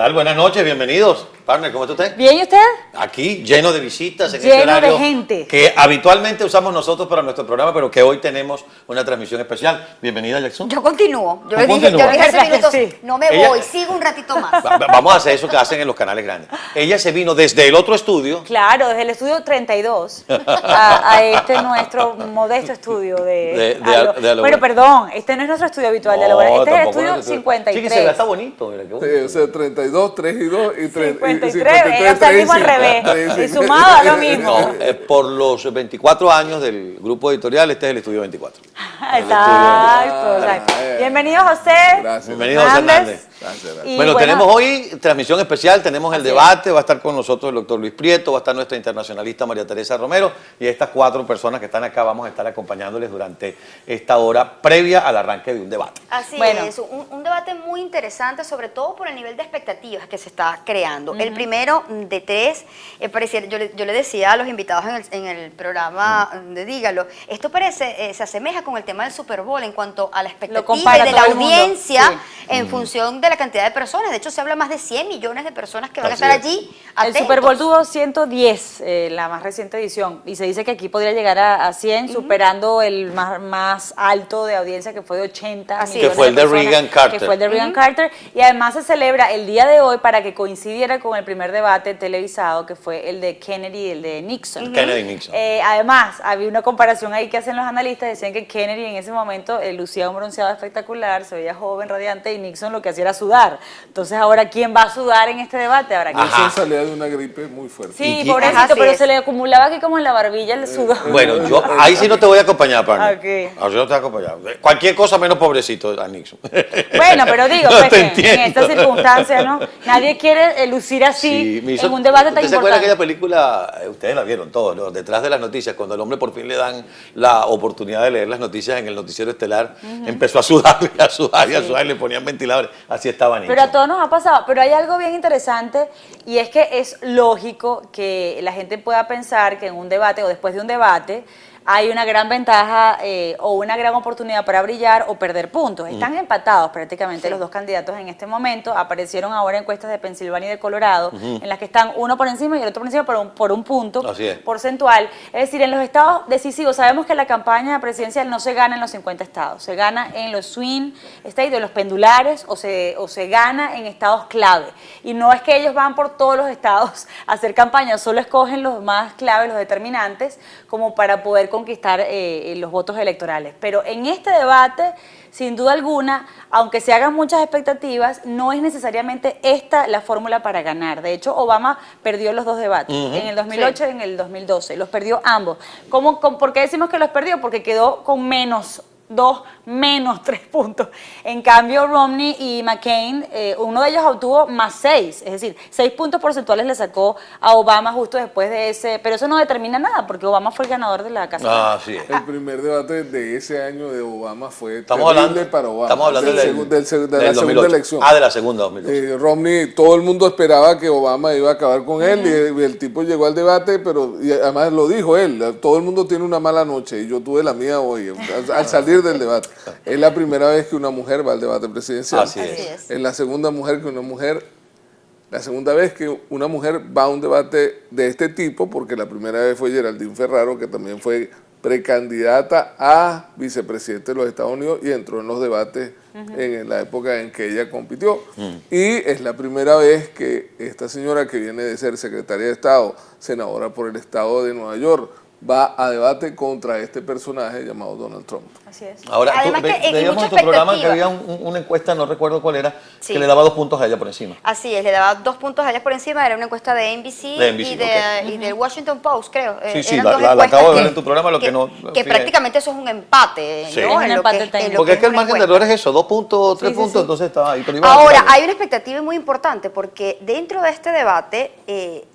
tal? Buenas noches, bienvenidos. Partner, ¿cómo está usted? Bien, ¿y usted? Aquí, lleno de visitas en Lleno este horario de gente. que habitualmente usamos nosotros para nuestro programa, pero que hoy tenemos una transmisión especial. Bienvenida, Jackson. Yo continúo. Yo ¿Tú le dije continúas? hace minutos, Sí. no me Ella- voy, sigo un ratito más. Vamos a hacer eso que hacen en los canales grandes. Ella se vino desde el otro estudio. Claro, desde el estudio 32 a este nuestro modesto estudio de Aloe. Bueno, perdón, este no es nuestro estudio habitual de Aloe. Este es el tampoco estudio nuestro- 53. Sí, que se ve, está bonito. Mira, qué bonito. O sea, 32, 3 y 2 y 3 53, o sea, mismo al revés. Y sumado a lo mismo. No, por los 24 años del grupo editorial, este es el estudio 24. Exacto. Bienvenido, José. Gracias. Bienvenido, José Hernández. Gracias. Y Bueno, tenemos hoy transmisión especial, tenemos el Así es. debate, va a estar con nosotros el doctor Luis Prieto, va a estar nuestra internacionalista María Teresa Romero y estas 4 personas que están acá vamos a estar acompañándoles durante esta hora previa al arranque de un debate. Así Bueno. es, un debate muy interesante, sobre todo por el nivel de expectativas que se está creando. El primero de 3, pareciera, yo le decía a los invitados en el programa de Dígalo, esto parece, se asemeja con el tema del Super Bowl en cuanto a la expectativa compara y de la todo el mundo, audiencia sí. en función de la cantidad de personas. De hecho, se habla más de 100 millones de personas que van a Así estar es. allí. El atentos. Super Bowl tuvo 110, la más reciente edición, y se dice que aquí podría llegar a 100, superando el más alto de audiencia, que fue de 80 Así millones Que fue el de personas, Reagan Carter. Que fue el de Reagan Carter, y además se celebra el día de hoy para que coincidiera con el primer debate televisado, que fue el de Kennedy y el de Nixon. Kennedy Nixon. Además, había una comparación ahí que hacen los analistas, decían que Kennedy en ese momento lucía un bronceado espectacular, se veía joven, radiante, y Nixon lo que hacía era sudar. Entonces ahora, ¿quién va a sudar en este debate? Habrá que Nixon salía de una gripe muy fuerte. Sí, Y- pobrecito, Ajá, pero sí se le acumulaba aquí como en la barbilla el sudor. Bueno, yo ahí sí no te voy a acompañar, partner. Ok. Ahí sí no te voy a acompañar. Cualquier cosa menos pobrecito a Nixon. Bueno, pero digo, No, pues, te que en entiendo. estas circunstancias, ¿no? Nadie quiere lucir así me hizo- en un debate tan ¿Usted se acuerda de importante. aquella película? Ustedes la vieron todos, ¿no? Detrás de las noticias, cuando al hombre por fin le dan la oportunidad de leer las noticias en el noticiero estelar, empezó a sudar, y a sudar, y a sudar, y le ponían ventiladores. Así estaba Nixon. Pero a todos nos ha pasado. Pero hay algo bien interesante y es que es lógico que la gente pueda pensar que en un debate o después de un debate hay una gran ventaja o una gran oportunidad para brillar o perder puntos. Están empatados prácticamente los dos candidatos en este momento. Aparecieron ahora encuestas de Pensilvania y de Colorado en las que están uno por encima y el otro por encima por un punto Así es. porcentual. Es decir, en los estados decisivos, sabemos que la campaña presidencial no se gana en los 50 estados, se gana en los swing states, de los pendulares, o se gana en estados clave. Y no es que ellos van por todos los estados a hacer campaña, solo escogen los más claves, los determinantes, como para poder conquistar los votos electorales. Pero en este debate, sin duda alguna, aunque se hagan muchas expectativas, no es necesariamente esta la fórmula para ganar. De hecho, Obama perdió los dos debates, en el 2008 y en el 2012. Los perdió ambos. ¿Por qué decimos que los perdió? Porque quedó con menos 3 puntos. En cambio, Romney y McCain, uno de ellos obtuvo más 6, es decir, 6 puntos porcentuales le sacó a Obama justo después de ese, pero eso no determina nada, porque Obama fue el ganador de la Casa Blanca. Así es. El primer debate de ese año de Obama fue Estamos terrible hablando, para Obama. estamos hablando de la del segunda 2008. elección. Ah, de la segunda 2008. Romney, todo el mundo esperaba que Obama iba a acabar con él y el tipo llegó al debate, pero y además lo dijo él, todo el mundo tiene una mala noche y yo tuve la mía hoy, al salir del debate. Es la primera vez que una mujer va al debate presidencial. Así es. Así es. Es la segunda vez que una mujer va a un debate de este tipo, porque la primera vez fue Geraldine Ferraro, que también fue precandidata a vicepresidente de los Estados Unidos y entró en los debates en la época en que ella compitió. Y es la primera vez que esta señora, que viene de ser secretaria de Estado, senadora por el estado de Nueva York, va a debate contra este personaje llamado Donald Trump. Así es. Ahora, Además que hay veíamos mucha en tu programa que había expectativa. una encuesta, no recuerdo cuál era, Sí. que le daba 2 puntos a ella por encima. Así es, le daba 2 puntos a ellas por encima, era una encuesta de NBC, De NBC, y del Washington Post, creo. Sí, sí, Eran la dos acabo de encuestas ver en tu programa, lo que no- Que sí, prácticamente eso es un empate, Sí. ¿no? Es un En lo empate que- en técnico. lo Porque es que el una margen de encuesta. error es eso, 2 puntos, 3 Sí, sí, puntos, sí. entonces estaba ahí. Pero iba a decir Ahora, algo. hay una expectativa muy importante porque dentro de este debate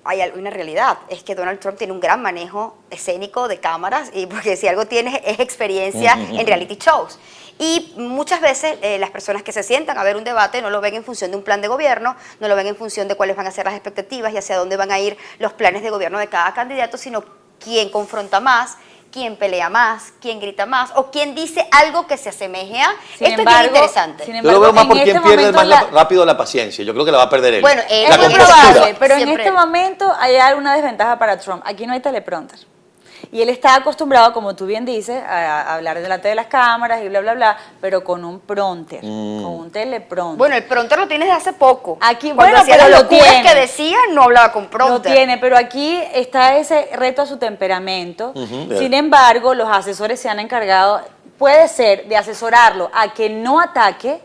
hay una realidad, es que Donald Trump tiene un gran manejo escénico de cámaras, y porque si algo tiene es experiencia en reality shows. Y muchas veces las personas que se sientan a ver un debate no lo ven en función de un plan de gobierno, no lo ven en función de cuáles van a ser las expectativas y hacia dónde van a ir los planes de gobierno de cada candidato, sino quién confronta más, quién pelea más, quién grita más o quién dice algo que se asemeje a. Sin Esto es embargo, bien interesante. sin Yo lo embargo, veo más en por quién este pierde momento más la- rápido la paciencia. Yo creo que la va a perder él. Bueno, Es la muy compostura. probable, pero en Siempre. este momento hay alguna desventaja para Trump. Aquí no hay teleprompter. Y él está acostumbrado, como tú bien dices, a hablar delante de las cámaras y bla, bla, bla, pero con un prompter, con un teleprompter. Bueno, el pronter lo tienes de hace poco. Aquí, Cuando bueno, hacía pero las lo locuras tiene. que decía, no hablaba con Lo pronter. tiene, pero aquí está ese reto a su temperamento. Ujú, Sin embargo, los asesores se han encargado, puede ser, de asesorarlo a que no ataque,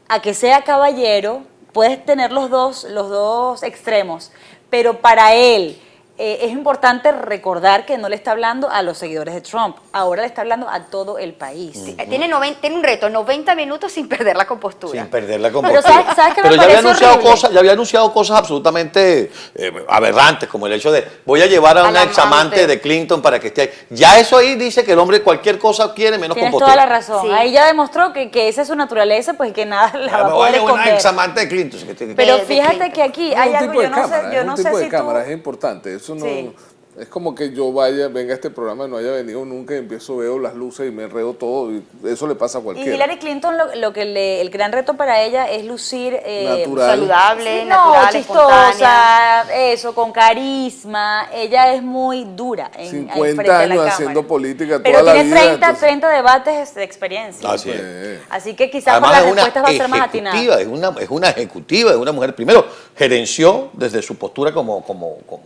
a que sea caballero, puedes tener los dos extremos, pero para él es importante recordar que no le está hablando a los seguidores de Trump, ahora le está hablando a todo el país. Tiene un reto, 90 minutos sin perder la compostura. Sin perder la compostura. Pero ¿sabes qué me Pero parece horrible? ya había anunciado cosas absolutamente aberrantes, como el hecho de voy a llevar a Al una amante. examante de Clinton para que esté ahí. Ya eso ahí dice que el hombre cualquier cosa quiere menos Tienes compostura. toda la razón. Sí. Ahí ya demostró que esa es su naturaleza, pues que nada la va Me a voy a poder llevar una esconder. examante de Clinton. Pero de fíjate Clinton. que aquí Es hay un algo, tipo de yo no cámara, sé, yo es no un sé tipo si de tú... cámara, es importante. Eso no Sí. es como que yo venga a este programa y no haya venido nunca y empiezo, veo las luces y me enredo todo. Y eso le pasa a Y cualquiera. Hillary Clinton, el gran reto para ella es lucir Natural. Saludable, sí, natural, espontánea. chistosa, eso, con carisma. Ella es muy dura en 50 frente a la años cámara. haciendo política Pero toda la tiene vida, 30, entonces- 30 debates de experiencia. Así es. Así que quizás Además con las es una respuestas va a ser más atinada. ejecutiva, es una ejecutiva, es una mujer, primero, gerenció desde su postura como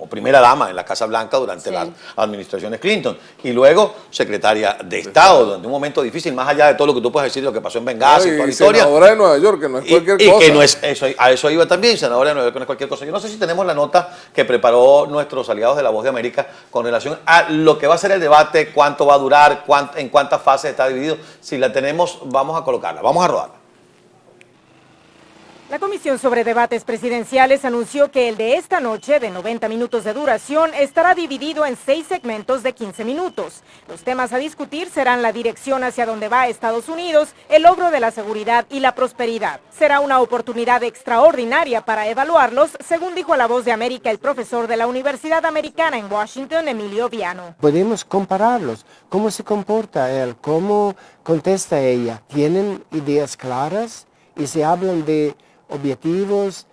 primera dama en la Casa Blanca durante Sí. las administraciones Clinton, y luego secretaria de Estado, durante un momento difícil, más allá de todo lo que tú puedes decir, lo que pasó en Benghazi, y toda la y historia. senadora de Nueva York, que no es cualquier Y cosa. que no es eso, a eso iba también, senadora de Nueva York, que no es cualquier cosa. Yo no sé si tenemos la nota que preparó nuestros aliados de La Voz de América con relación a lo que va a ser el debate, cuánto va a durar, en cuántas fases está dividido. Si la tenemos, vamos a colocarla, vamos a rodarla. La Comisión sobre Debates Presidenciales anunció que el de esta noche, de 90 minutos de duración, estará dividido en 6 segmentos de 15 minutos. Los temas a discutir serán la dirección hacia donde va Estados Unidos, el logro de la seguridad y la prosperidad. Será una oportunidad extraordinaria para evaluarlos, según dijo a La Voz de América el profesor de la Universidad Americana en Washington, Emilio Viano. Podemos compararlos, cómo se comporta él, cómo contesta ella. Tienen ideas claras y se hablan de objetivos,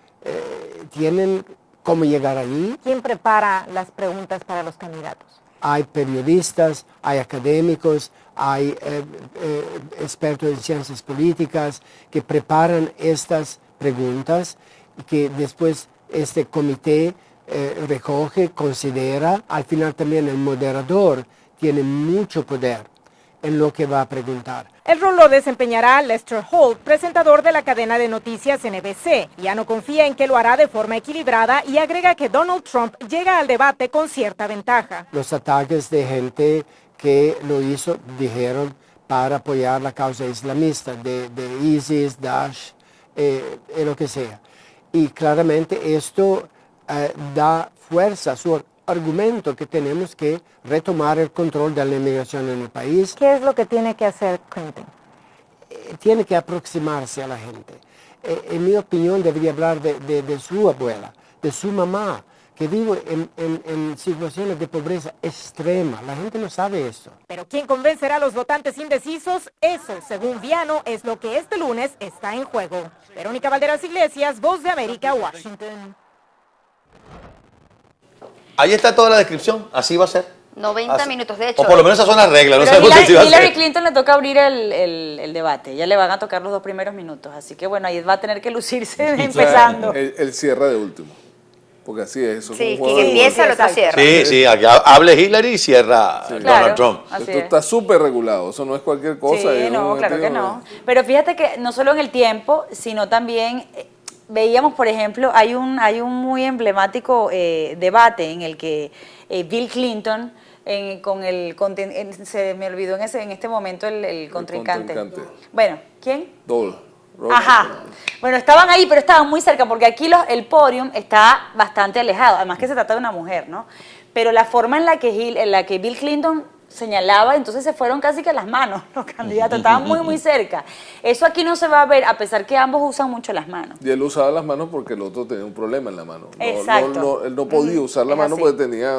tienen cómo llegar allí. ¿Quién prepara las preguntas para los candidatos? Hay periodistas, hay académicos, hay expertos en ciencias políticas que preparan estas preguntas y que después este comité recoge, considera. Al final también el moderador tiene mucho poder en lo que va a preguntar. El rol lo desempeñará Lester Holt, presentador de la cadena de noticias NBC. Ya no confía en que lo hará de forma equilibrada y agrega que Donald Trump llega al debate con cierta ventaja. Los ataques de gente que lo hizo, dijeron, para apoyar la causa islamista, de ISIS, Daesh, lo que sea. Y claramente esto da fuerza a su argumento que tenemos que retomar el control de la inmigración en el país. ¿Qué es lo que tiene que hacer Clinton? Tiene que aproximarse a la gente. En mi opinión debería hablar de su abuela, de su mamá, que vive en situaciones de pobreza extrema. La gente no sabe eso. Pero ¿quién convencerá a los votantes indecisos? Eso, según Viano, es lo que este lunes está en juego. Verónica Valderas Iglesias, Voz de América, Washington. Ahí está toda la descripción, así va a ser. 90 Así. minutos, de hecho. O por lo menos esas son las reglas, no Pero sabemos si va a Hillary ser. Clinton le toca abrir el debate, ya le van a tocar los 2 primeros minutos, así que bueno, ahí va a tener que lucirse O sea, empezando. él cierra de último. Porque así es eso. es Sí, un juego quien de empieza, el otro exacto. cierra. Sí, sí, aquí hable Hillary y cierra Claro. Donald Trump. Así Esto es. está súper regulado, eso no es cualquier cosa. Sí, es no, un claro que objetivo no. Pero fíjate que no solo en el tiempo, sino también veíamos, por ejemplo, hay un muy emblemático debate en el que Bill Clinton se me olvidó en este momento el contrincante. contrincante. Bueno, ¿quién? Dole. Ajá. Bueno, estaban ahí, pero estaban muy cerca, porque aquí el podium está bastante alejado, además que se trata de una mujer, ¿no? Pero la forma en la que Bill Clinton señalaba, entonces se fueron casi que a las manos los candidatos, estaban muy, muy cerca. Eso aquí no se va a ver, a pesar que ambos usan mucho las manos. Y él usaba las manos porque el otro tenía un problema en la mano. Exacto. Él no podía usar la es mano así. porque tenía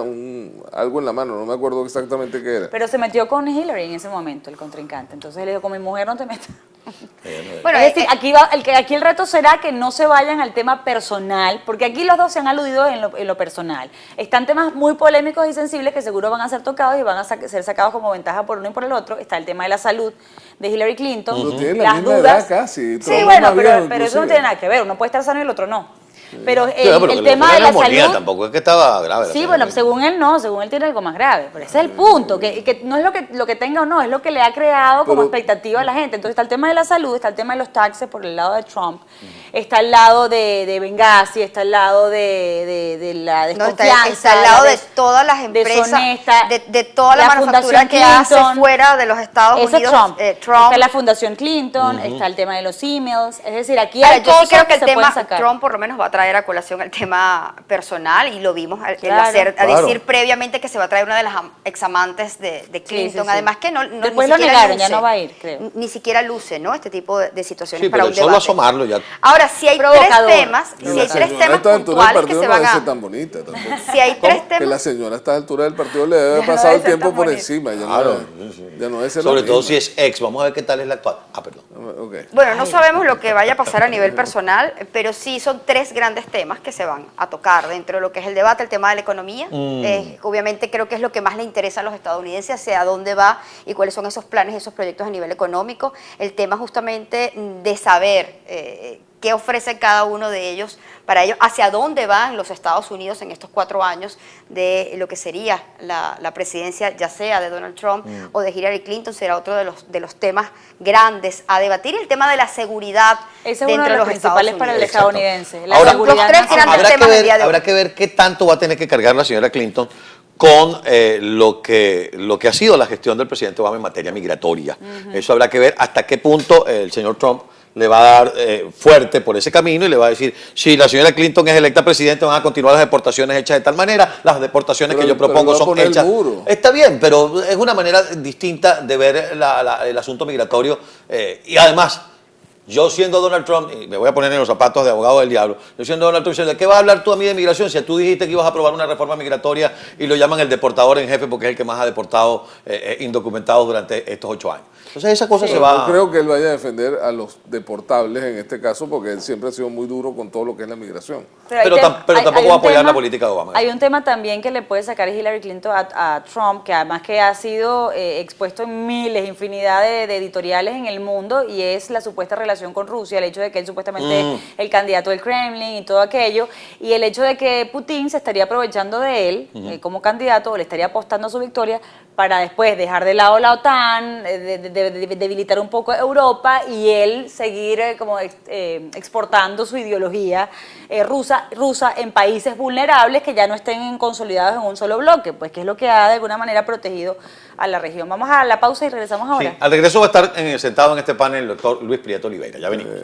algo en la mano, no me acuerdo exactamente qué era. Pero se metió con Hillary en ese momento, el contrincante. Entonces le dijo, con mi mujer no te metas. Bueno, Es decir, aquí el reto será que no se vayan al tema personal, porque aquí los dos se han aludido en lo personal. Están temas muy polémicos y sensibles que seguro van a ser tocados y van a ser sacados como ventaja por uno y por el otro. Está el tema de la salud de Hillary Clinton. No tienen la misma edad casi. Sí, bueno, pero eso no tiene nada que ver. Uno puede estar sano y el otro no. Pero el tema de la salud... Tampoco es que estaba grave. Sí, bueno, según él no, según él tiene algo más grave. Pero ese es el punto, que no es lo que tenga o no, es lo que le ha creado como expectativa a la gente. Entonces está el tema de la salud, está el tema de los taxes por el lado de Trump, está el lado de Benghazi, está el lado de la desconfianza. Está al lado de todas las empresas, de toda la manufactura que hace fuera de los Estados Unidos. Trump. Está la Fundación Clinton, está el tema de los emails. Es decir, aquí hay yo cosas sí creo que el se tema pueden sacar. Trump por lo menos va a traer a colación el tema personal y lo vimos Claro. decir previamente que se va a traer una de las examantes de Clinton. Sí. Además que Después ni lo siquiera negaron, luce, ya no va a ir, creo. Ni siquiera luce, ¿no? Este tipo de situaciones Sí, para pero un solo debate. asomarlo ya. Ahora, si hay Provocador. tres temas, si hay tres temas puntuales que se van a... tan bonita tampoco. Si hay tres Que la temas... señora a esta altura del partido le debe haber Ya no pasado debe el ser tiempo tan por bonita. encima. Ya Claro. ya no debe ser Sobre la todo misma. si es ex. Vamos a ver qué tal es la actual. Perdón. Okay. Bueno, no sabemos lo que vaya a pasar a nivel personal, pero sí son tres grandes temas que se van a tocar dentro de lo que es el debate. El tema de la economía, obviamente creo que es lo que más le interesa a los estadounidenses, hacia dónde va y cuáles son esos planes, esos proyectos a nivel económico. El tema justamente de saber qué ofrece cada uno de ellos para ellos, hacia dónde van los Estados Unidos en estos 4 años de lo que sería la presidencia, ya sea de Donald Trump o de Hillary Clinton, será otro de los temas grandes a debatir. El tema de la seguridad Ese es dentro uno de de los los Estados principales para el Unidos. estadounidense. La Ahora, seguridad los tres nacional. grandes temas del día de hoy. Habrá que ver qué tanto va a tener que cargar la señora Clinton con lo que ha sido la gestión del presidente Obama en materia migratoria. Eso habrá que ver hasta qué punto el señor Trump le va a dar fuerte por ese camino y le va a decir, si la señora Clinton es electa presidente, van a continuar las deportaciones hechas de tal manera, las deportaciones que yo propongo son hechas. Está bien, pero es una manera distinta de ver el asunto migratorio y además, yo siendo Donald Trump, y me voy a poner en los zapatos de abogado del diablo, yo siendo Donald Trump, ¿de qué vas a hablar tú a mí de migración? Si tú dijiste que ibas a aprobar una reforma migratoria y lo llaman el deportador en jefe porque es el que más ha deportado indocumentados durante estos 8 años. Entonces esa cosa se va... No creo que él vaya a defender a los deportables en este caso porque él siempre ha sido muy duro con todo lo que es la migración. Pero tampoco va a apoyar la política de Obama. Hay un tema también que le puede sacar Hillary Clinton a Trump, que además que ha sido expuesto en miles, infinidad de editoriales en el mundo, y es la supuesta relación con Rusia, el hecho de que él supuestamente es el candidato del Kremlin y todo aquello, y el hecho de que Putin se estaría aprovechando de él como candidato, o le estaría apostando a su victoria, para después dejar de lado la OTAN, debilitar un poco Europa y él seguir exportando su ideología rusa en países vulnerables que ya no estén consolidados en un solo bloque, pues que es lo que ha de alguna manera protegido a la región. Vamos a la pausa y regresamos ahora. Sí, al regreso va a estar sentado en este panel el doctor Luis Prieto Oliveira. Ya venimos.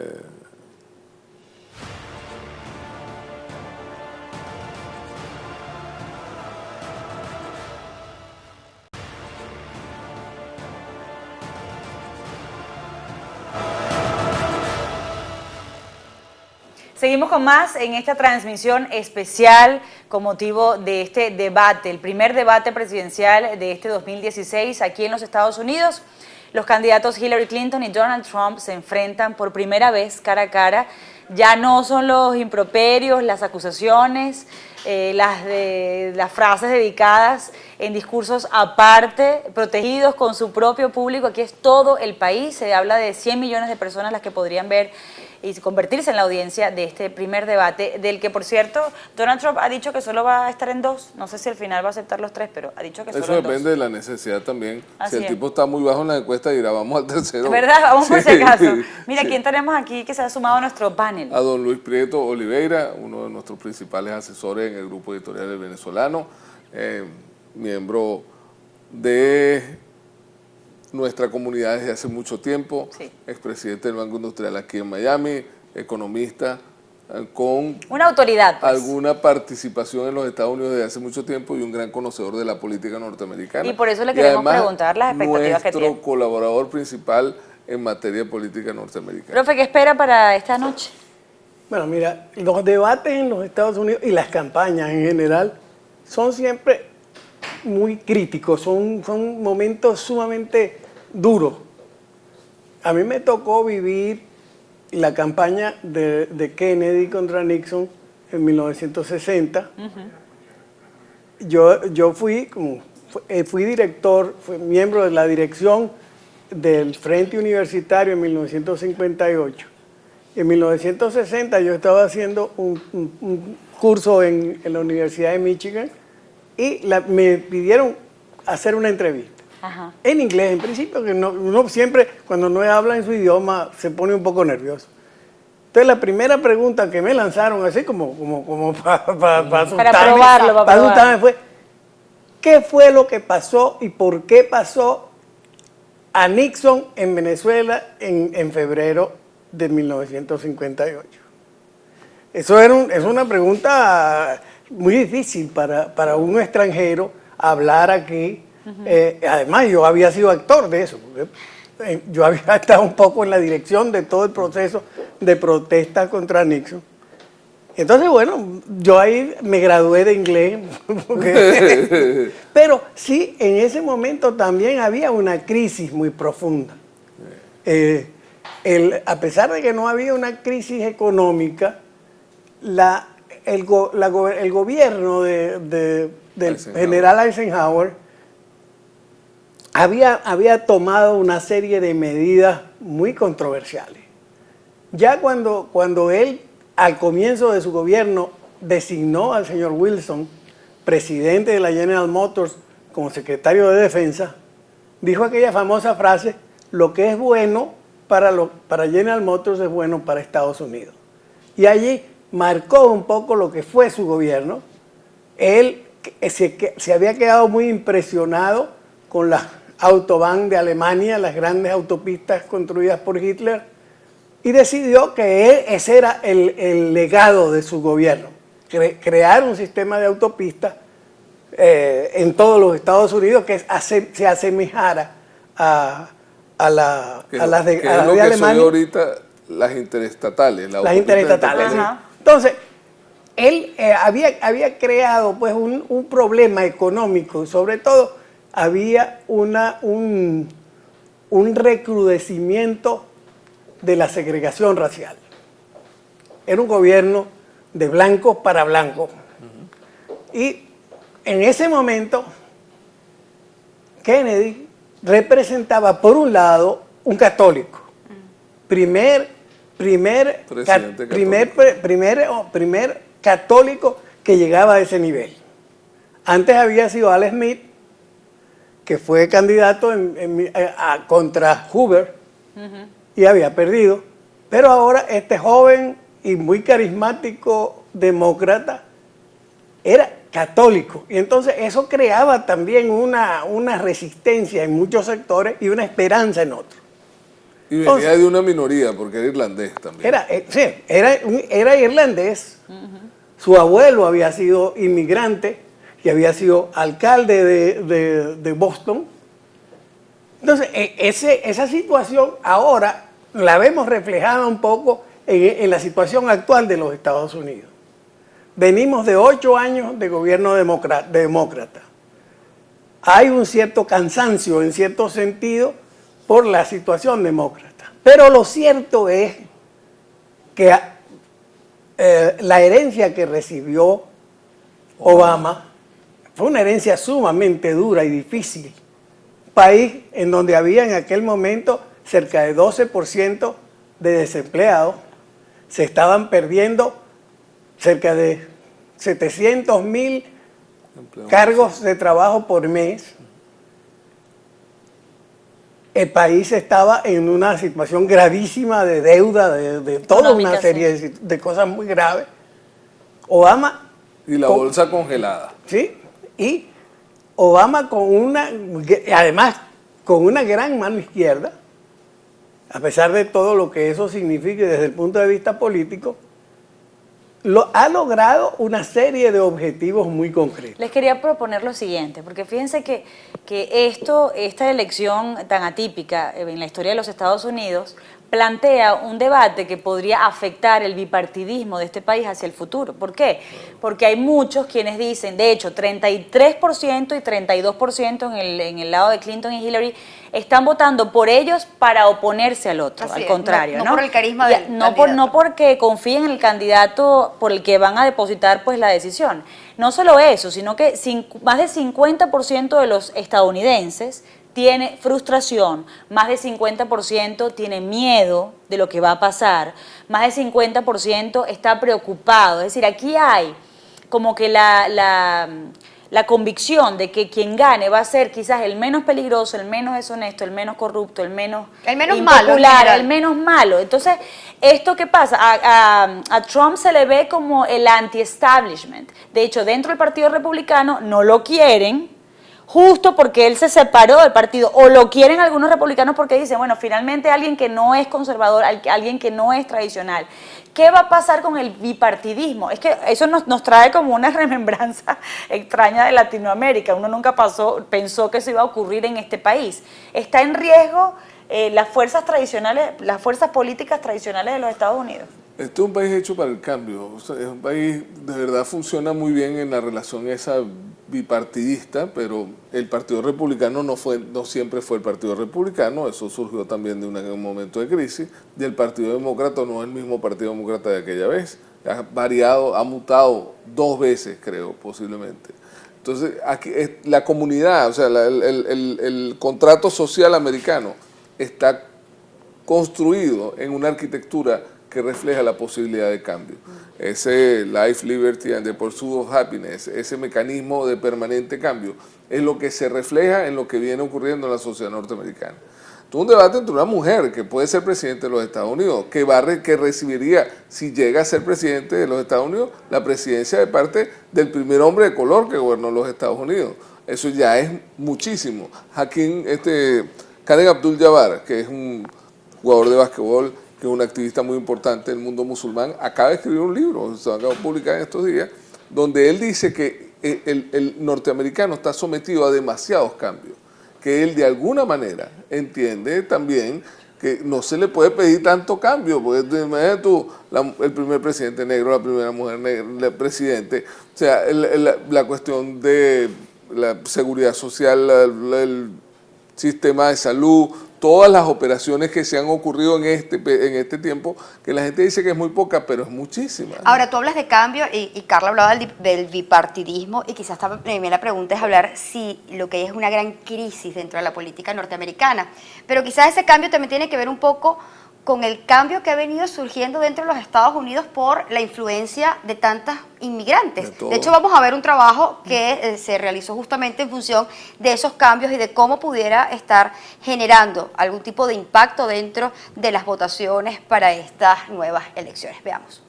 Seguimos con más en esta transmisión especial con motivo de este debate, el primer debate presidencial de este 2016 aquí en los Estados Unidos. Los candidatos Hillary Clinton y Donald Trump se enfrentan por primera vez cara a cara. Ya no son los improperios, las acusaciones, las frases dedicadas en discursos aparte, protegidos con su propio público. Aquí es todo el país, se habla de 100 millones de personas las que podrían ver y convertirse en la audiencia de este primer debate, del que, por cierto, Donald Trump ha dicho que solo va a estar en 2. No sé si al final va a aceptar los 3, pero ha dicho que solo en 2. Eso depende de la necesidad también. Así si el es. tipo está muy bajo en la encuesta, dirá, vamos al tercero. ¿Verdad? Vamos por si acaso. Mira, Sí. ¿quién tenemos aquí que se ha sumado a nuestro panel? A don Luis Prieto Oliveira, uno de nuestros principales asesores en el Grupo Editorial del Venezolano, miembro de nuestra comunidad desde hace mucho tiempo, Sí. expresidente del Banco Industrial aquí en Miami, economista con Una autoridad, pues. alguna participación en los Estados Unidos desde hace mucho tiempo y un gran conocedor de la política norteamericana. Y por eso le queremos además, preguntar las expectativas que tiene. nuestro colaborador principal en materia política norteamericana. Profe, ¿qué espera para esta noche? Bueno, mira, los debates en los Estados Unidos y las campañas en general son siempre muy críticos, son momentos sumamente duros. A mí me tocó vivir la campaña de Kennedy contra Nixon en 1960. Yo fui director, fui miembro de la dirección del Frente Universitario en 1958. En 1960 yo estaba haciendo un curso en la Universidad de Michigan y me pidieron hacer una entrevista. Ajá. En inglés, en principio, que uno siempre, cuando no habla en su idioma, se pone un poco nervioso. Entonces, la primera pregunta que me lanzaron, así como para asustarme, probarlo, para asustarme, fue: ¿qué fue lo que pasó y por qué pasó a Nixon en Venezuela en febrero de 1958? Eso es una pregunta muy difícil para un extranjero hablar aquí. Además, yo había sido actor de eso. Yo había estado un poco en la dirección de todo el proceso de protesta contra Nixon. Entonces, bueno, yo ahí me gradué de inglés. Pero sí, en ese momento también había una crisis muy profunda. A pesar de que no había una crisis económica, el gobierno del general Eisenhower había tomado una serie de medidas muy controversiales. Ya cuando él, al comienzo de su gobierno, designó al señor Wilson, presidente de la General Motors, como secretario de Defensa, dijo aquella famosa frase: lo que es bueno para General Motors es bueno para Estados Unidos. Y allí marcó un poco lo que fue su gobierno. Él se había quedado muy impresionado con las Autobahn de Alemania, las grandes autopistas construidas por Hitler, y decidió que ese era el legado de su gobierno, crear un sistema de autopistas en todos los Estados Unidos que se asemejara a las de Alemania. Ahorita las interestatales. Las interestatales, sí. Entonces, él había creado pues un problema económico, y sobre todo había un recrudecimiento de la segregación racial. Era un gobierno de blancos para blancos. Y en ese momento, Kennedy representaba, por un lado, un católico. Primer católico que llegaba a ese nivel. Antes había sido Al Smith, que fue candidato contra Hoover y había perdido. Pero ahora este joven y muy carismático demócrata era católico. Y entonces eso creaba también una resistencia en muchos sectores y una esperanza en otros. Y venía de una minoría, porque era irlandés también. Era irlandés. Su abuelo había sido inmigrante y había sido alcalde de Boston. Entonces, esa situación ahora la vemos reflejada un poco en la situación actual de los Estados Unidos. Venimos de 8 años de gobierno demócrata. Hay un cierto cansancio, en cierto sentido, por la situación demócrata. Pero lo cierto es que la herencia que recibió Obama fue una herencia sumamente dura y difícil. País en donde había en aquel momento cerca de 12% de desempleados, se estaban perdiendo cerca de 700,000 cargos de trabajo por mes. El país estaba en una situación gravísima de deuda, de toda una serie de cosas muy graves. Obama... Y la bolsa congelada. Sí, y Obama además con una gran mano izquierda, a pesar de todo lo que eso signifique desde el punto de vista político, ha logrado una serie de objetivos muy concretos. Les quería proponer lo siguiente, porque fíjense que esta elección tan atípica en la historia de los Estados Unidos plantea un debate que podría afectar el bipartidismo de este país hacia el futuro. ¿Por qué? Porque hay muchos quienes dicen, de hecho, 33% y 32% en el lado de Clinton y Hillary están votando por ellos para oponerse al otro, Así al es, contrario, ¿no? No por el carisma del candidato. No porque confíen en el candidato por el que van a depositar pues la decisión. No solo eso, sino que más del 50% de los estadounidenses tiene frustración, más del 50% tiene miedo de lo que va a pasar, más del 50% está preocupado. Es decir, aquí hay como que la convicción de que quien gane va a ser quizás el menos peligroso, el menos deshonesto, el menos corrupto, el menos impopular, el menos malo. Entonces, ¿esto qué pasa? A Trump se le ve como el anti-establishment. De hecho, dentro del Partido Republicano no lo quieren, justo porque él se separó del partido, o lo quieren algunos republicanos porque dicen, bueno, finalmente alguien que no es conservador, alguien que no es tradicional. ¿Qué va a pasar con el bipartidismo? Es que eso nos trae como una remembranza extraña de Latinoamérica. Uno nunca pensó que eso iba a ocurrir en este país. Está en riesgo las fuerzas tradicionales, las fuerzas políticas tradicionales de los Estados Unidos. Este es un país hecho para el cambio. O sea, es un país de verdad funciona muy bien en la relación esa bipartidista, pero el Partido Republicano no siempre fue el Partido Republicano, eso surgió también de un momento de crisis, y el Partido Demócrata no es el mismo Partido Demócrata de aquella vez, ha variado, ha mutado 2 veces, creo, posiblemente. Entonces, aquí la comunidad, o sea, el contrato social americano está construido en una arquitectura que refleja la posibilidad de cambio. Ese Life, Liberty and the Pursuit of Happiness, ese mecanismo de permanente cambio, es lo que se refleja en lo que viene ocurriendo en la sociedad norteamericana. Tuvo un debate entre una mujer que puede ser presidente de los Estados Unidos, que recibiría, si llega a ser presidente de los Estados Unidos, la presidencia de parte del primer hombre de color que gobernó los Estados Unidos. Eso ya es muchísimo. Karen Abdul-Jabbar, que es un jugador de básquetbol, que es un activista muy importante del mundo musulmán, acaba de escribir un libro, se acaba de publicar en estos días, donde él dice que el norteamericano está sometido a demasiados cambios, que él de alguna manera entiende también que no se le puede pedir tanto cambio, porque imagínate tú, el primer presidente negro, la primera mujer negra, el presidente, o sea, la cuestión de la seguridad social, el sistema de salud, todas las operaciones que se han ocurrido en este tiempo, que la gente dice que es muy poca, pero es muchísima. Ahora, tú hablas de cambio y Carla hablaba del bipartidismo, y quizás la primera pregunta es hablar si lo que hay es una gran crisis dentro de la política norteamericana, pero quizás ese cambio también tiene que ver un poco con el cambio que ha venido surgiendo dentro de los Estados Unidos por la influencia de tantas inmigrantes. De hecho, vamos a ver un trabajo que se realizó justamente en función de esos cambios y de cómo pudiera estar generando algún tipo de impacto dentro de las votaciones para estas nuevas elecciones. Veamos.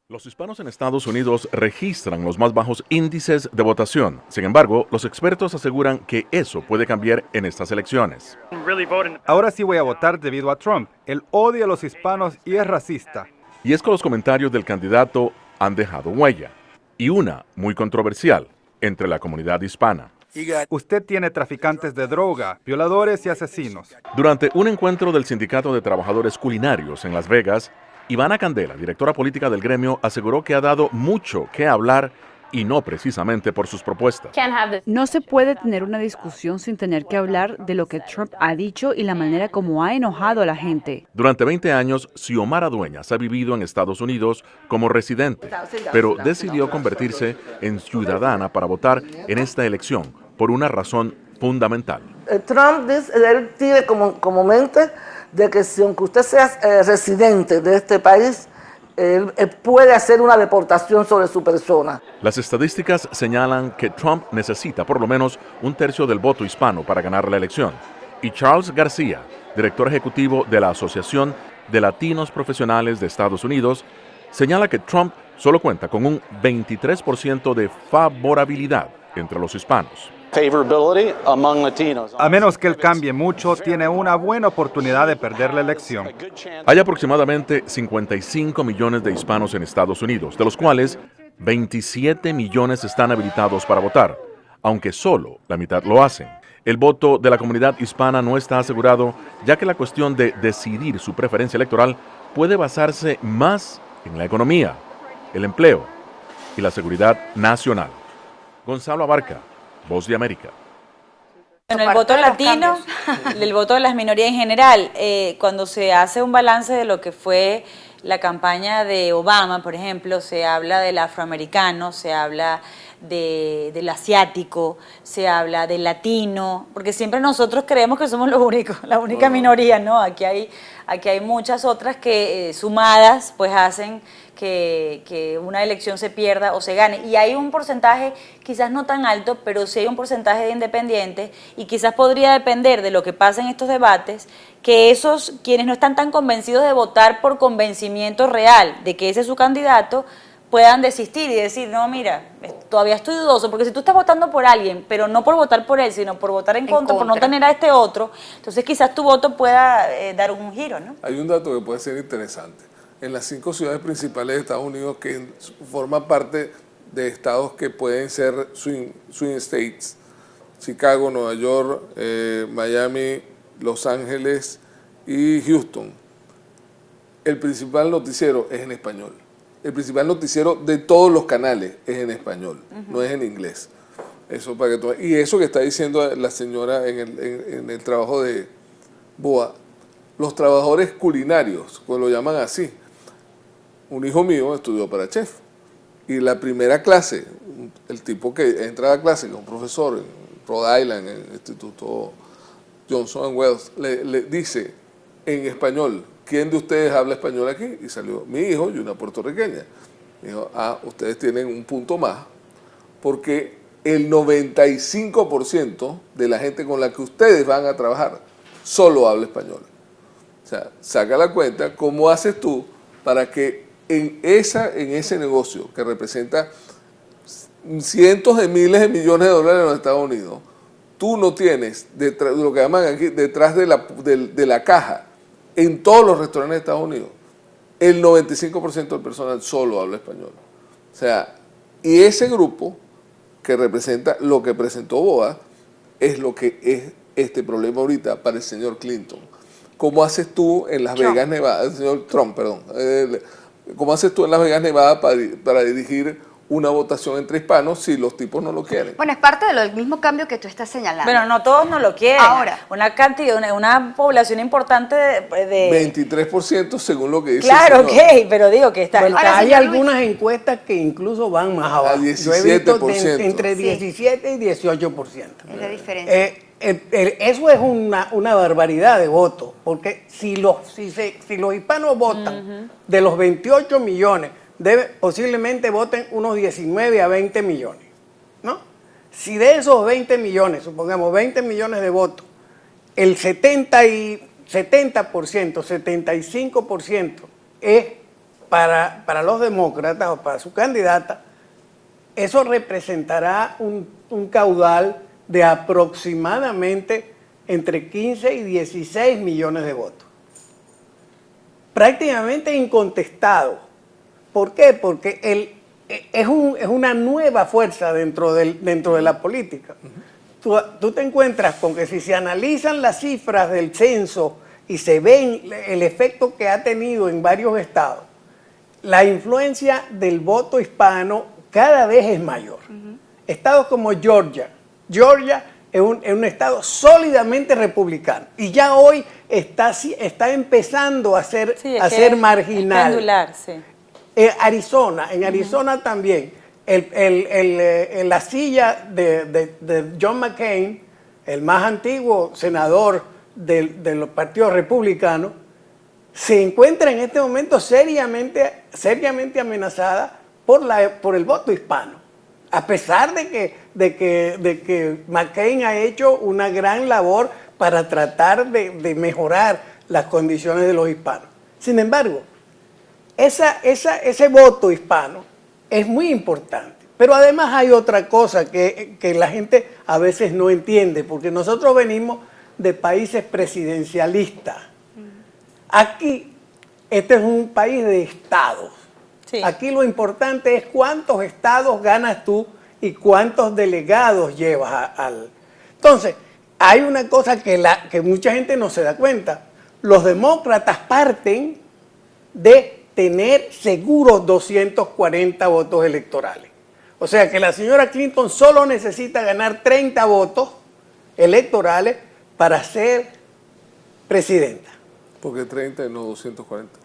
Los hispanos en Estados Unidos registran los más bajos índices de votación. Sin embargo, los expertos aseguran que eso puede cambiar en estas elecciones. Ahora sí voy a votar debido a Trump. Él odia a los hispanos y es racista. Y es que los comentarios del candidato han dejado huella, y una muy controversial entre la comunidad hispana. Usted tiene traficantes de droga, violadores y asesinos. Durante un encuentro del Sindicato de Trabajadores Culinarios en Las Vegas, Ivana Candela, directora política del gremio, aseguró que ha dado mucho que hablar y no precisamente por sus propuestas. No se puede tener una discusión sin tener que hablar de lo que Trump ha dicho y la manera como ha enojado a la gente. Durante 20 años, Xiomara Dueñas ha vivido en Estados Unidos como residente, pero decidió convertirse en ciudadana para votar en esta elección por una razón fundamental. Trump él tiene como mente de que si aunque usted sea residente de este país, él puede hacer una deportación sobre su persona. Las estadísticas señalan que Trump necesita por lo menos 1/3 del voto hispano para ganar la elección. Y Charles García, director ejecutivo de la Asociación de Latinos Profesionales de Estados Unidos, señala que Trump solo cuenta con un 23% de favorabilidad entre los hispanos. A menos que él cambie mucho, tiene una buena oportunidad de perder la elección. Hay aproximadamente 55 millones de hispanos en Estados Unidos, de los cuales 27 millones están habilitados para votar, aunque solo la mitad lo hacen. El voto de la comunidad hispana no está asegurado, ya que la cuestión de decidir su preferencia electoral puede basarse más en la economía, el empleo y la seguridad nacional. Gonzalo Abarca, Voz de América. Bueno, el voto latino, el voto de las minorías en general, cuando se hace un balance de lo que fue la campaña de Obama, por ejemplo, se habla del afroamericano, se habla del asiático, se habla del latino, porque siempre nosotros creemos que somos los únicos, la única minoría, ¿no? Aquí hay muchas otras que sumadas pues hacen que una elección se pierda o se gane. Y hay un porcentaje, quizás no tan alto, pero sí hay un porcentaje de independientes, y quizás podría depender de lo que pasa en estos debates, que esos quienes no están tan convencidos de votar por convencimiento real de que ese es su candidato, puedan desistir y decir, no, mira, todavía estoy dudoso, porque si tú estás votando por alguien, pero no por votar por él, sino por votar en contra, por no tener a este otro, entonces quizás tu voto pueda dar un giro, ¿no? Hay un dato que puede ser interesante. En las 5 ciudades principales de Estados Unidos, que forman parte de estados que pueden ser swing states, Chicago, Nueva York, Miami, Los Ángeles y Houston, el principal noticiero es en español. El principal noticiero de todos los canales es en español, no es en inglés. Eso para que y eso que está diciendo la señora en el trabajo de Boa, los trabajadores culinarios, pues lo llaman así. Un hijo mío estudió para chef y la primera clase, el tipo que entra a la clase, que es un profesor en Rhode Island, en el Instituto Johnson & Wales, le dice en español, ¿quién de ustedes habla español aquí? Y salió mi hijo y una puertorriqueña. Dijo, ustedes tienen un punto más, porque el 95% de la gente con la que ustedes van a trabajar solo habla español. O sea, saca la cuenta, ¿cómo haces tú para que en ese negocio que representa cientos de miles de millones de dólares en los Estados Unidos, tú no tienes, detrás, lo que llaman aquí, detrás de la caja, en todos los restaurantes de Estados Unidos, el 95% del personal solo habla español. O sea, y ese grupo que representa lo que presentó Boa es lo que es este problema ahorita para el señor Clinton. ¿Cómo haces tú en Las Vegas, Nevada, el señor Trump, perdón, cómo haces tú en Las Vegas, Nevada para dirigir una votación entre hispanos si los tipos no lo quieren? Bueno, es parte del mismo cambio que tú estás señalando. Pero no todos no lo quieren. Ahora, una cantidad, una población importante de 23% según lo que dice. Claro, ok, pero digo que está. Bueno, Ahora, hay algunas encuestas que incluso van más abajo. A 17%. Yo he visto entre 17 y 18%. Es la diferencia. Eso es una barbaridad de votos, porque si los hispanos votan, de los 28 millones, posiblemente voten unos 19 a 20 millones, ¿no? Si de esos 20 millones, supongamos 20 millones de votos, el 70%, 75% es para los demócratas o para su candidata, eso representará un caudal de aproximadamente entre 15 y 16 millones de votos. Prácticamente incontestado. ¿Por qué? Porque es una nueva fuerza dentro de la política. Tú te encuentras con que si se analizan las cifras del censo y se ven el efecto que ha tenido en varios estados, la influencia del voto hispano cada vez es mayor. Estados como Georgia es un estado sólidamente republicano y ya hoy está empezando a ser marginal. Pendular, sí. En Arizona también, la silla de John McCain, el más antiguo senador de los partidos republicanos, se encuentra en este momento seriamente amenazada por el voto hispano. A pesar de que McCain ha hecho una gran labor para tratar de mejorar las condiciones de los hispanos. Sin embargo, ese voto hispano es muy importante, Pero además hay otra cosa que la gente a veces no entiende, porque nosotros venimos de países presidencialistas. Aquí, este es un país de estados. Sí. Aquí lo importante es cuántos estados ganas tú y cuántos delegados llevas al... Entonces, hay una cosa que mucha gente no se da cuenta. Los demócratas parten de tener seguros 240 votos electorales. O sea que la señora Clinton solo necesita ganar 30 votos electorales para ser presidenta. ¿Por qué 30 y no 240?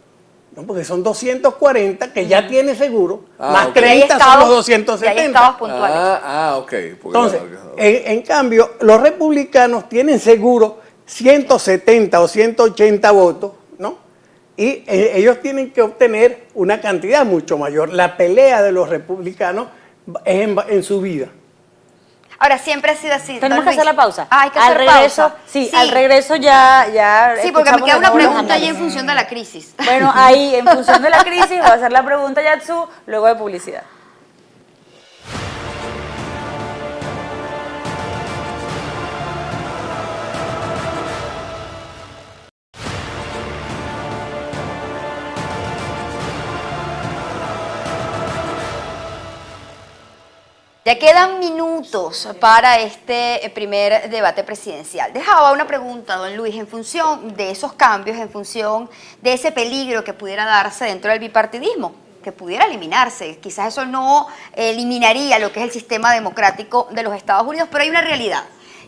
No, porque son 240 que ya tiene seguro, más ok. 30 son los 270. Y hay estados puntuales. Ok. Entonces, en cambio, los republicanos tienen seguro 170 o 180 votos, ¿no? Y ellos tienen que obtener una cantidad mucho mayor. La pelea de los republicanos es en su vida. Ahora, siempre ha sido así. Tenemos don que hacer Luis. la pausa. Ah, hay que al hacer regreso, pausa. sí, al regreso ya Sí, porque me escuchamos queda de una nuevo los pregunta allí en análisis. función de la crisis. Bueno, ahí, en función de la crisis, va a hacer la pregunta Yatsu, luego de publicidad. Ya quedan minutos para este primer debate presidencial. Dejaba una pregunta, don Luis, en función de esos cambios, en función de ese peligro que pudiera darse dentro del bipartidismo, que pudiera eliminarse. Quizás eso no eliminaría lo que es el sistema democrático de los Estados Unidos, pero hay una realidad,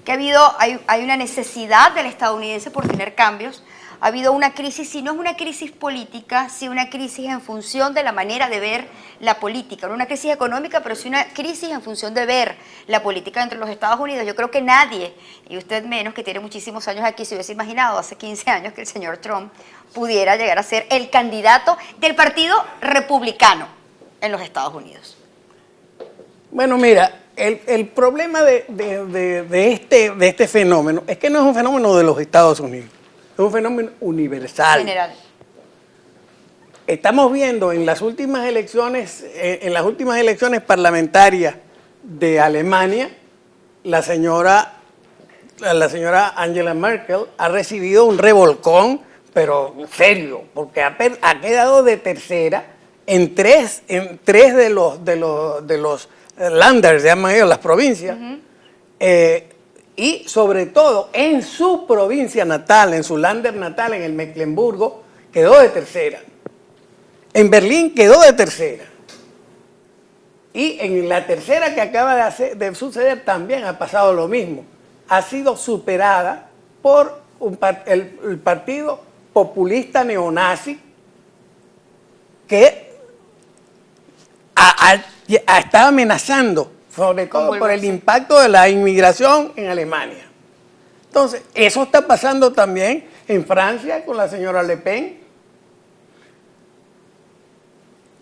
que hay una necesidad del estadounidense por tener cambios. Ha habido una crisis, si no es una crisis política, sí una crisis en función de la manera de ver la política. No una crisis económica, pero sí una crisis en función de ver la política dentro de los Estados Unidos. Yo creo que nadie, y usted menos, que tiene muchísimos años aquí, se hubiese imaginado hace 15 años que el señor Trump pudiera llegar a ser el candidato del Partido Republicano en los Estados Unidos. Bueno, mira, el problema de este fenómeno es que no es un fenómeno de los Estados Unidos. Es un fenómeno universal. General. Estamos viendo en las últimas elecciones parlamentarias de Alemania, la señora Angela Merkel ha recibido un revolcón, pero serio, porque ha quedado de tercera en tres de los landers, se llaman ellos, las provincias. Y sobre todo en su provincia natal, en su lander natal, en el Mecklemburgo, quedó de tercera. En Berlín quedó de tercera. Y en la tercera que acaba de suceder también ha pasado lo mismo. Ha sido superada por el partido populista neonazi que está amenazando, sobre todo por el impacto de la inmigración en Alemania. Entonces, eso está pasando también en Francia con la señora Le Pen.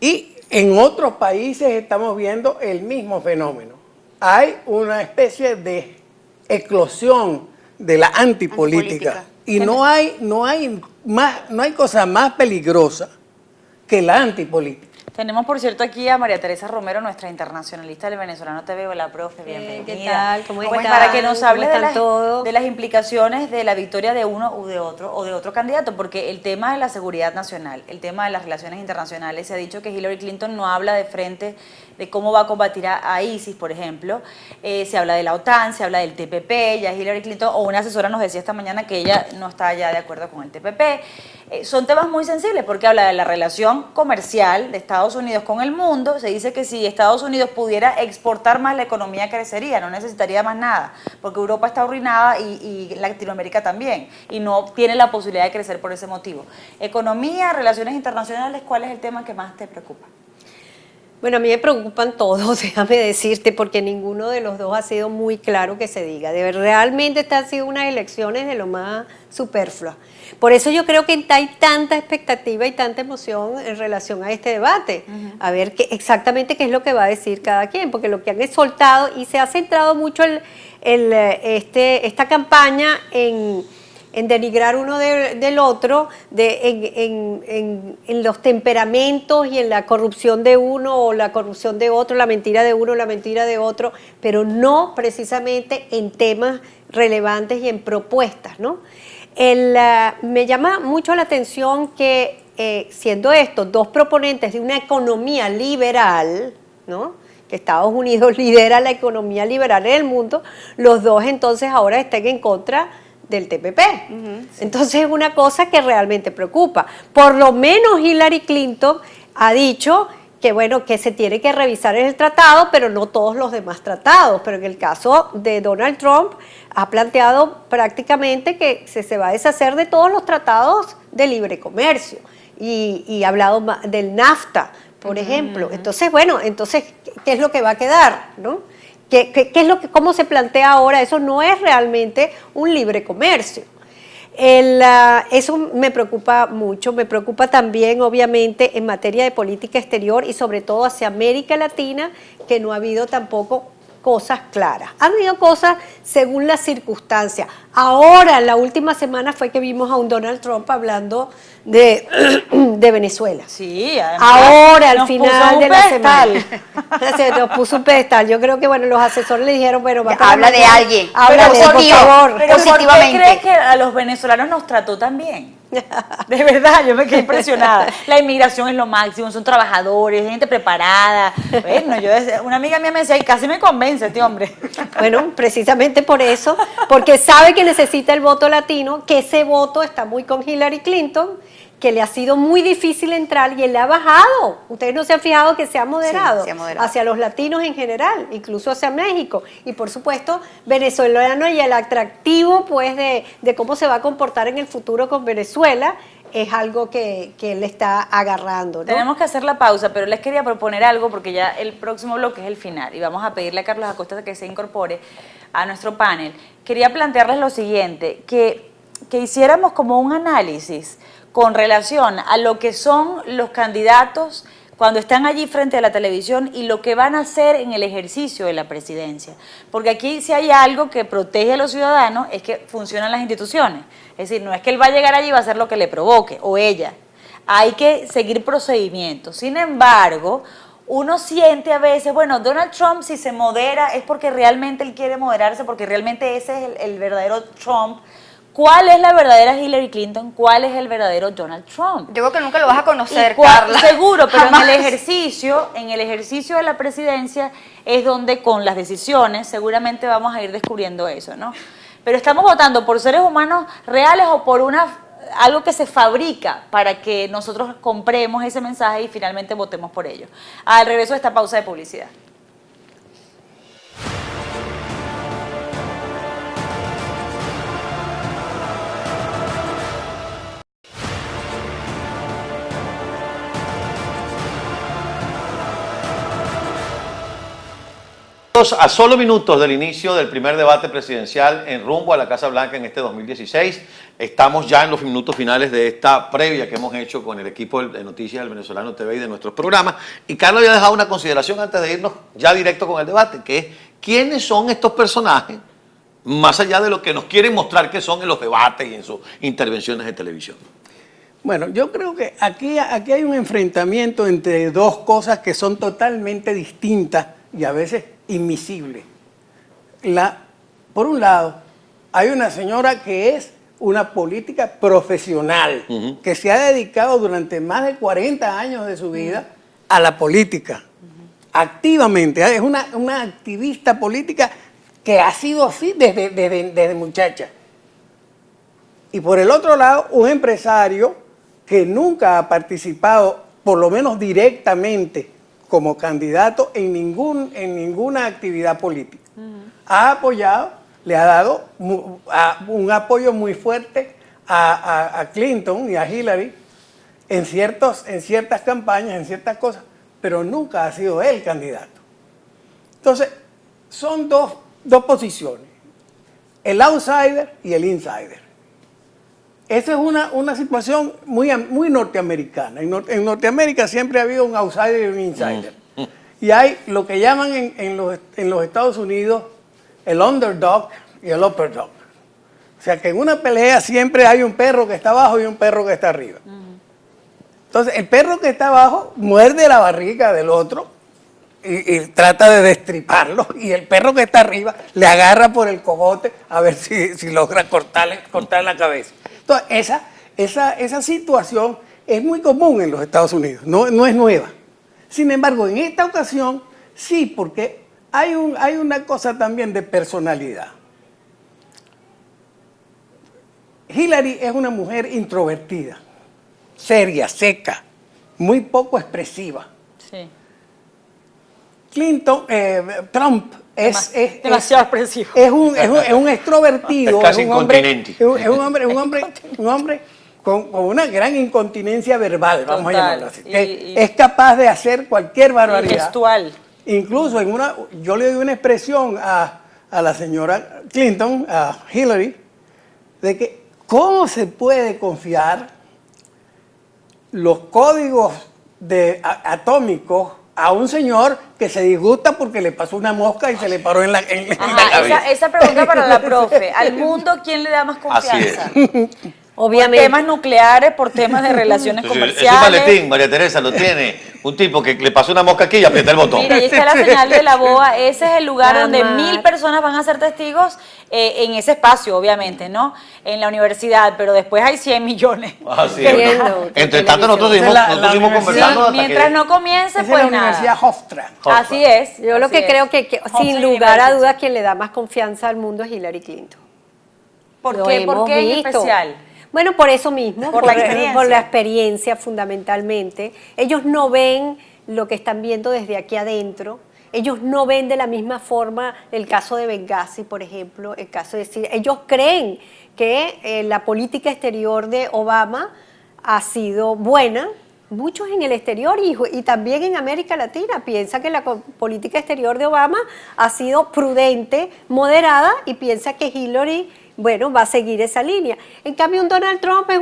Y en otros países estamos viendo el mismo fenómeno. Hay una especie de eclosión de la antipolítica. Y no hay cosa más peligrosa que la antipolítica. Tenemos, por cierto, aquí a María Teresa Romero, nuestra internacionalista del Venezolano TV. Hola, profe, bienvenida. ¿Qué tal? ¿Cómo están? Para que nos hable ¿Cómo de las implicaciones de la victoria de uno o de otro candidato, porque el tema de la seguridad nacional, el tema de las relaciones internacionales, se ha dicho que Hillary Clinton no habla de frente de cómo va a combatir a ISIS, por ejemplo. Se habla de la OTAN, se habla del TPP, ya Hillary Clinton, o una asesora nos decía esta mañana que ella no está ya de acuerdo con el TPP. Son temas muy sensibles porque habla de la relación comercial de Estados Unidos con el mundo. Se dice que si Estados Unidos pudiera exportar más, la economía crecería, no necesitaría más nada, porque Europa está arruinada y Latinoamérica también, y no tiene la posibilidad de crecer por ese motivo. Economía, relaciones internacionales, ¿cuál es el tema que más te preocupa? Bueno, a mí me preocupan todos, déjame decirte, porque ninguno de los dos ha sido muy claro que se diga. Realmente estas han sido unas elecciones de lo más superfluas. Por eso yo creo que hay tanta expectativa y tanta emoción en relación a este debate. A ver exactamente qué es lo que va a decir cada quien, porque lo que han soltado, y se ha centrado mucho esta campaña en en denigrar uno del otro, en los temperamentos y en la corrupción de uno o la corrupción de otro, la mentira de uno, la mentira de otro, pero no precisamente en temas relevantes y en propuestas, ¿no? Me llama mucho la atención que siendo estos dos proponentes de una economía liberal, ¿no?, que Estados Unidos lidera la economía liberal en el mundo, los dos entonces ahora estén en contra del TPP. Entonces es una cosa que realmente preocupa. Por lo menos Hillary Clinton ha dicho que bueno, que se tiene que revisar el tratado, pero no todos los demás tratados. Pero en el caso de Donald Trump ha planteado prácticamente que se va a deshacer de todos los tratados de libre comercio y ha hablado del NAFTA, por ejemplo. Entonces, bueno, ¿qué es lo que va a quedar, no? ¿Qué es lo que, cómo se plantea ahora? Eso no es realmente un libre comercio. Eso me preocupa mucho, me preocupa también obviamente en materia de política exterior y sobre todo hacia América Latina, que no ha habido tampoco cosas claras. Han habido cosas según las circunstancias. Ahora, en la última semana fue que vimos a un Donald Trump hablando de Venezuela. Sí, ahora, al final de la semana. Se nos puso un pedestal. Yo creo que, bueno, los asesores le dijeron, bueno, va a habla de alguien. Habla por favor. Pero ¿por qué crees que a los venezolanos nos trató tan bien? De verdad, yo me quedé impresionada. La inmigración es lo máximo, son trabajadores, gente preparada. Bueno, una amiga mía me decía, y casi me convence este hombre. Bueno, precisamente por eso, porque sabe que necesita el voto latino, que ese voto está muy con Hillary Clinton, que le ha sido muy difícil entrar y él le ha bajado. Ustedes no se han fijado que se ha moderado, sí, se ha moderado hacia los latinos en general, incluso hacia México. Y por supuesto, venezolano y el atractivo pues de cómo se va a comportar en el futuro con Venezuela es algo que él está agarrando, ¿no? Tenemos que hacer la pausa, pero les quería proponer algo porque ya el próximo bloque es el final y vamos a pedirle a Carlos Acosta que se incorpore a nuestro panel. Quería plantearles lo siguiente, que hiciéramos como un análisis con relación a lo que son los candidatos cuando están allí frente a la televisión y lo que van a hacer en el ejercicio de la presidencia. Porque aquí si hay algo que protege a los ciudadanos es que funcionan las instituciones. Es decir, no es que él va a llegar allí y va a hacer lo que le provoque, o ella. Hay que seguir procedimientos. Sin embargo, uno siente a veces, bueno, Donald Trump si se modera es porque realmente él quiere moderarse, porque realmente ese es el verdadero Trump. ¿Cuál es la verdadera Hillary Clinton? ¿Cuál es el verdadero Donald Trump? Yo creo que nunca lo vas a conocer, Carla. Seguro, pero en el ejercicio de la presidencia es donde con las decisiones seguramente vamos a ir descubriendo eso, ¿no? Pero estamos votando por seres humanos reales o por algo que se fabrica para que nosotros compremos ese mensaje y finalmente votemos por ello. Al regreso de esta pausa de publicidad. A solo minutos del inicio del primer debate presidencial en rumbo a la Casa Blanca en este 2016, estamos ya en los minutos finales de esta previa que hemos hecho con el equipo de Noticias del Venezolano TV y de nuestros programas. Y Carlos había dejado una consideración antes de irnos ya directo con el debate, que es ¿quiénes son estos personajes, más allá de lo que nos quieren mostrar que son en los debates y en sus intervenciones de televisión? Bueno, yo creo que aquí hay un enfrentamiento entre dos cosas que son totalmente distintas y a veces invisible. Por un lado, hay una señora que es una política profesional, que se ha dedicado durante más de 40 años de su vida a la política, activamente. Es una activista política que ha sido así desde muchacha. Y por el otro lado, un empresario que nunca ha participado, por lo menos directamente, como candidato en ninguna actividad política. Ha apoyado, le ha dado un apoyo muy fuerte a Clinton y a Hillary en ciertas campañas, en ciertas cosas, pero nunca ha sido él candidato. Entonces, son dos posiciones, el outsider y el insider. Esa es una situación muy norteamericana. En Norteamérica siempre ha habido un outsider y un insider. Y hay lo que llaman en los Estados Unidos el underdog y el upper dog. O sea que en una pelea siempre hay un perro que está abajo y un perro que está arriba. Entonces el perro que está abajo muerde la barriga del otro y trata de destriparlo, y el perro que está arriba le agarra por el cogote a ver si logra cortar la cabeza. Entonces esa situación es muy común en los Estados Unidos, no es nueva. Sin embargo, en esta ocasión sí, porque hay una cosa también de personalidad. Hillary es una mujer introvertida, seria, seca, muy poco expresiva. Sí. Trump es demasiado expresivo. Es un extrovertido, Es casi un hombre, incontinente. un hombre con una gran incontinencia verbal, vamos a Total. llamarlo así. Es capaz de hacer cualquier barbaridad. Gestual. Incluso yo le doy una expresión a la señora Clinton, a Hillary, de que cómo se puede confiar los códigos atómicos a un señor que se disgusta porque le pasó una mosca y se le paró en la cabeza. Esa pregunta para la profe. ¿Al mundo quién le da más confianza? Así es. Obviamente. Por temas nucleares, por temas de relaciones Es comerciales. un maletín, María Teresa, lo tiene. Un tipo que le pasó una mosca aquí y aprieta el botón. Mira, ahí está la señal de la boa. Ese es el lugar donde Mamá. 1000 personas van a ser testigos en ese espacio, obviamente, ¿no? En la universidad, pero después hay 100 millones. Así es. Viendo, Entre tanto, nosotros Esa es la seguimos universidad. conversando hasta Mientras que... no comience, Esa es pues la Universidad nada. Hofstra. Así es. Yo lo así que es. creo que Hofstra sin lugar a University. dudas quien le da más confianza al mundo es Hillary Clinton. ¿Por Lo qué? ¿Por hemos qué en visto. especial? Bueno, por eso mismo, Por la experiencia. por la experiencia fundamentalmente. Ellos no ven lo que están viendo desde aquí adentro. Ellos no ven de la misma forma el caso de Benghazi, por ejemplo, el caso de Siria. Ellos creen que la política exterior de Obama ha sido buena. Muchos en el exterior y también en América Latina piensan que la política exterior de Obama ha sido prudente, moderada, y piensa que Hillary, bueno, va a seguir esa línea. En cambio, un Donald Trump es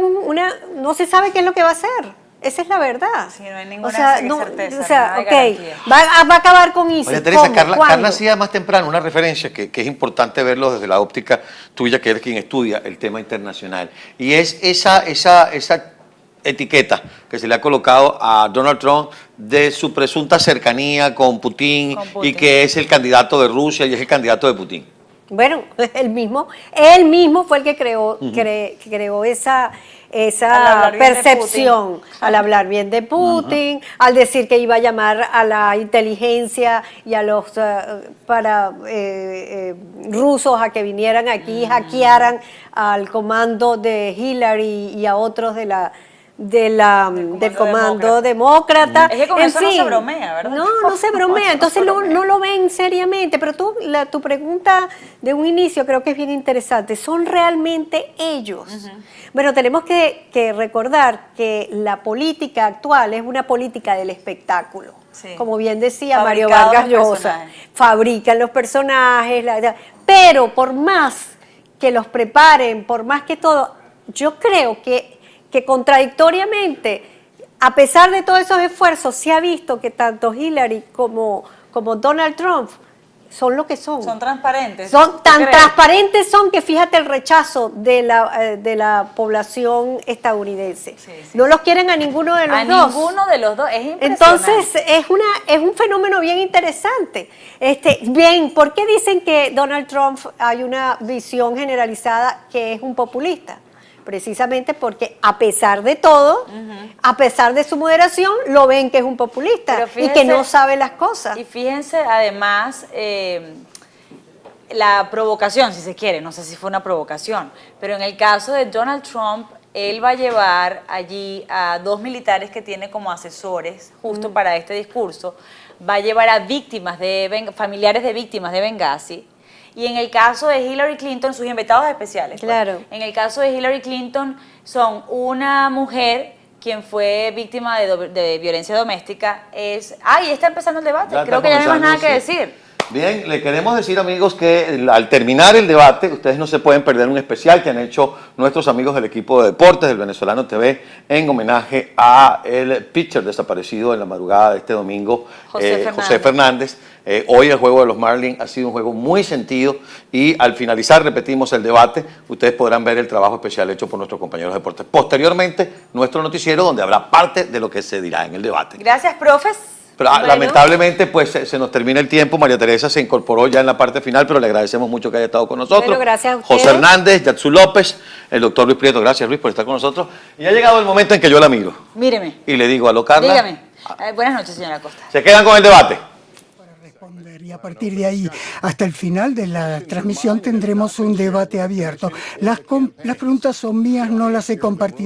no se sabe qué es lo que va a hacer. Esa es la verdad. Sí, no hay ninguna certeza, o sea, nada de ok, garantía. va a acabar con ISIS. María Teresa, ¿Cómo? Carla ¿Cuándo? hacía más temprano una referencia que es importante verlo desde la óptica tuya, que eres quien estudia el tema internacional. Y es esa etiqueta que se le ha colocado a Donald Trump de su presunta cercanía con Putin y que es el candidato de Rusia y es el candidato de Putin. Bueno, él mismo fue el que creó esa hablar bien de percepción al hablar bien de Putin, al decir que iba a llamar a la inteligencia y a los rusos a que vinieran aquí y hackearan al comando de Hillary y a otros del comando demócrata. Es que con eso no se bromea, ¿verdad? No se bromea, entonces no lo ven seriamente. Pero tu pregunta de un inicio creo que es bien interesante. ¿Son realmente ellos? Bueno, tenemos que recordar que la política actual es una política del espectáculo. Sí. Como bien decía Mario Fabricados Vargas los Llosa, personajes. fabrican los personajes, pero por más que los preparen, por más que todo, yo creo que contradictoriamente, a pesar de todos esos esfuerzos, se ha visto que tanto Hillary como Donald Trump son lo que son. Son transparentes. Son ¿tú tan crees? transparentes son que fíjate el rechazo de la población estadounidense. Sí. No los quieren a ninguno de los A dos. ninguno de los dos. Es impresionante. Entonces es un fenómeno bien interesante. Bien, ¿por qué dicen que Donald Trump hay una visión generalizada que es un populista? Precisamente porque a pesar de todo, a pesar de su moderación, lo ven que es un populista Pero y fíjense- que no sabe las cosas. Y fíjense además la provocación, si se quiere, no sé si fue una provocación, pero en el caso de Donald Trump, él va a llevar allí a 2 militares que tiene como asesores justo para este discurso, va a llevar a familiares de víctimas de Benghazi. Y en el caso de Hillary Clinton, sus invitados especiales. pues. Claro. En el caso de Hillary Clinton, son una mujer quien fue víctima de violencia doméstica. Y está empezando el debate. Ya Creo está que ya no hay más nada comenzando, que sí. decir. Bien, le queremos decir, amigos, que al terminar el debate, ustedes no se pueden perder un especial que han hecho nuestros amigos del equipo de deportes del Venezolano TV en homenaje a el pitcher desaparecido en la madrugada de este domingo, José Fernández. Hoy el juego de los Marlins ha sido un juego muy sentido y al finalizar, repetimos el debate, ustedes podrán ver el trabajo especial hecho por nuestros compañeros de deportes. Posteriormente, nuestro noticiero donde habrá parte de lo que se dirá en el debate. Gracias, profes. Pero lamentablemente pues se nos termina el tiempo. María Teresa se incorporó ya en la parte final, pero le agradecemos mucho que haya estado con nosotros. Bueno, gracias a ustedes. José Hernández, Yatsu López, el doctor Luis Prieto. Gracias, Luis, por estar con nosotros. Y ha llegado el momento en que yo la miro. Míreme. Y le digo, aló, Carla. Dígame. Buenas noches, señora Costa. ¿Se quedan con el debate? Y a partir de ahí, hasta el final de la transmisión, tendremos un debate abierto. Las preguntas son mías, no las he compartido.